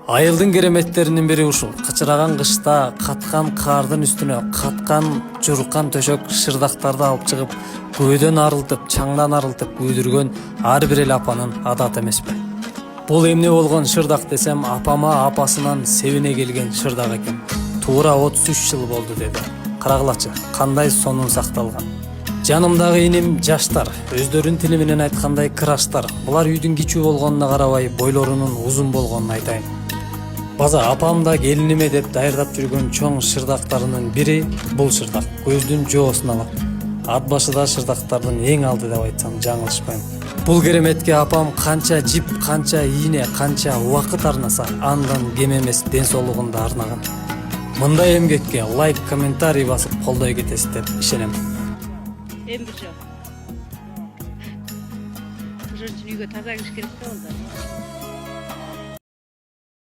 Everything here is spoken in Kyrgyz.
Айылдын кереметтеринин бири ушул. Кычыраган кышта каткан каардын үстүнө каткан журкан төшөк шырдактарды алып чыгып, көөдөн арылтып, чаңдан арылтып күйдүргөн ар бир эл апанын адаты эмеспи? Бул эмне болгон шырдак десем, апама апасынан себине келген шырдак экен. Туура 33 жыл болду деди. Карагылачы, кандай сонун сакталган. Жанымдагы иним жаштар, өздөрүнүн тили менен айткандай кыраштар. Булар үйдүн кичүү болгонуна карабай, бойлорунун узун болгонун айтайын. База апам да келиниме деп даярдап жүргөн чоң шырдактарынын бири бул шырдак. Көздүн жоосун алат. Ат башыда шырдактардын эң алды деп айтсам жаңылышпайм. Бул кереметке апам канча жип, канча ийне, канча убакыт арнаса, андан кем эмес ден соолугун да арнаган. Мындай эмгекке лайк, комментарий басып колдой кетесиз деп ишенем. Эмбиржон. Ошон үчүн үйгө таза кириш керек да онда.